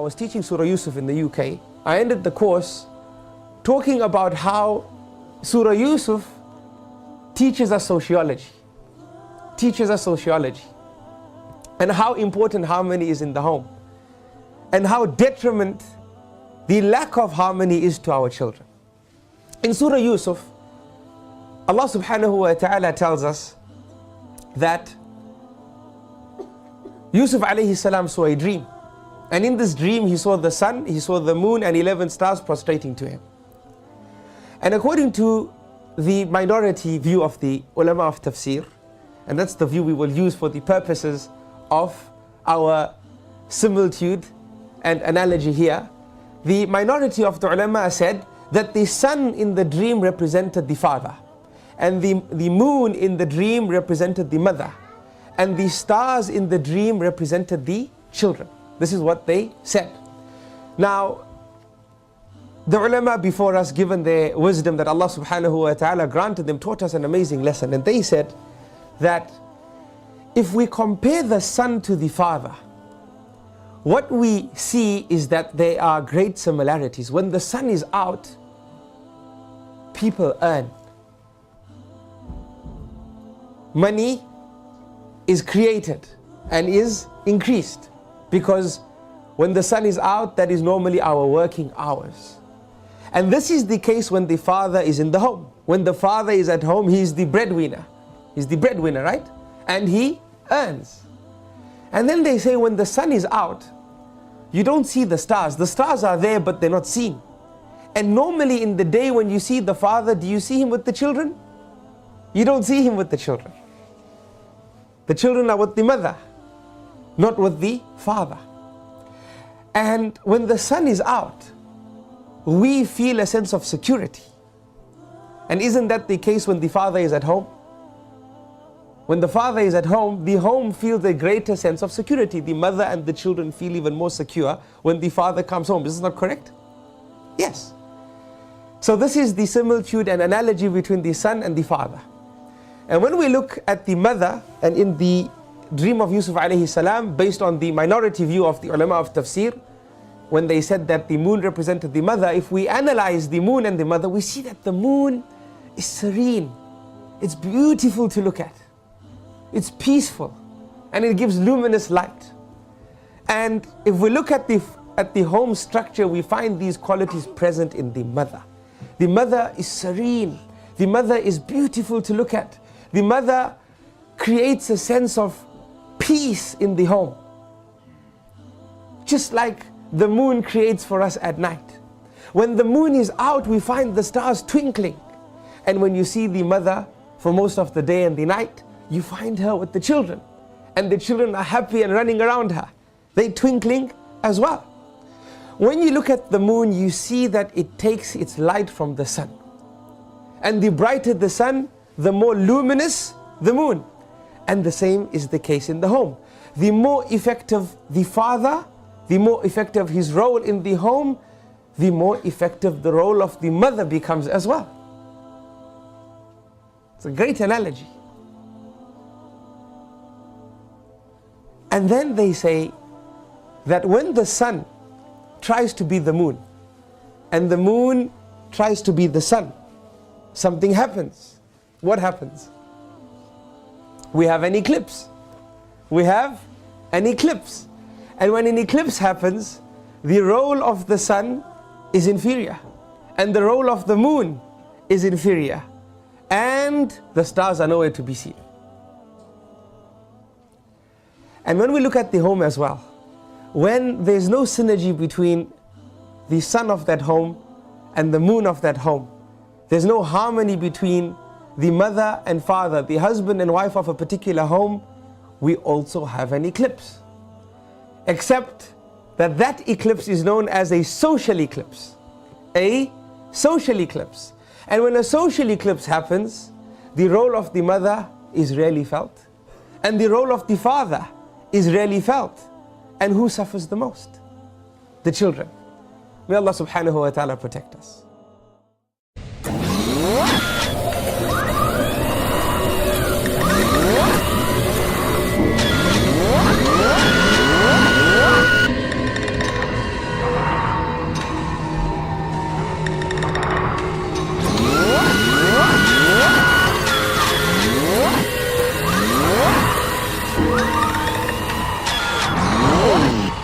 I was teaching Surah Yusuf in the UK. I ended the course talking about how Surah Yusuf teaches us sociology. And how important harmony is in the home. And how detriment the lack of harmony is to our children. In Surah Yusuf, Allah subhanahu wa ta'ala tells us that Yusuf alayhi salam saw a dream. And in this dream he saw the sun, he saw the moon and 11 stars prostrating to him. And according to the minority view of the ulama of tafsir, and that's the view we will use for the purposes of our similitude and analogy here, the minority of the ulama said that the sun in the dream represented the father, and the moon in the dream represented the mother, and the stars in the dream represented the children. This is what they said. Now, the ulama before us, given their wisdom that Allah subhanahu wa ta'ala granted them, taught us an amazing lesson. And they said that if we compare the son to the father, what we see is that there are great similarities. When the sun is out, people earn. Money is created and is increased, because when the sun is out, that is normally our working hours. And this is the case when the father is in the home. When the father is at home, he is the breadwinner. He's the breadwinner, right? And he earns. And then they say when the sun is out, you don't see the stars. The stars are there, but they're not seen. And normally in the day when you see the father, do you see him with the children? You don't see him with the children. The children are with the mother, not with the father. And when the sun is out, we feel a sense of security. And isn't that the case when the father is at home? When the father is at home, the home feels a greater sense of security. The mother and the children feel even more secure when the father comes home. Is this not correct? Yes. So this is the similitude and analogy between the son and the father. And when we look at the mother, and in the dream of Yusuf alayhi salam, based on the minority view of the ulama of tafsir, when they said that the moon represented the mother, if we analyze the moon and the mother, we see that the moon is serene. It's beautiful to look at. It's peaceful. And it gives luminous light. And if we look at the home structure, we find these qualities present in the mother. The mother is serene. The mother is beautiful to look at. The mother creates a sense of peace in the home. Just like the moon creates for us at night. When the moon is out, we find the stars twinkling. And when you see the mother for most of the day and the night, you find her with the children. And the children are happy and running around her. They're twinkling as well. When you look at the moon, you see that it takes its light from the sun. And the brighter the sun, the more luminous the moon. And the same is the case in the home. The more effective the father, the more effective his role in the home, the more effective the role of the mother becomes as well. It's a great analogy. And then they say that when the sun tries to be the moon, and the moon tries to be the sun, something happens. What happens? We have an eclipse. We have an eclipse. And when an eclipse happens, the role of the sun is inferior. And the role of the moon is inferior. And the stars are nowhere to be seen. And when we look at the home as well, when there's no synergy between the sun of that home and the moon of that home, there's no harmony between the mother and father, the husband and wife of a particular home, we also have an eclipse. Except that that eclipse is known as a social eclipse. A social eclipse. And when a social eclipse happens, the role of the mother is rarely felt. And the role of the father is rarely felt. And who suffers the most? The children. May Allah subhanahu wa ta'ala protect us.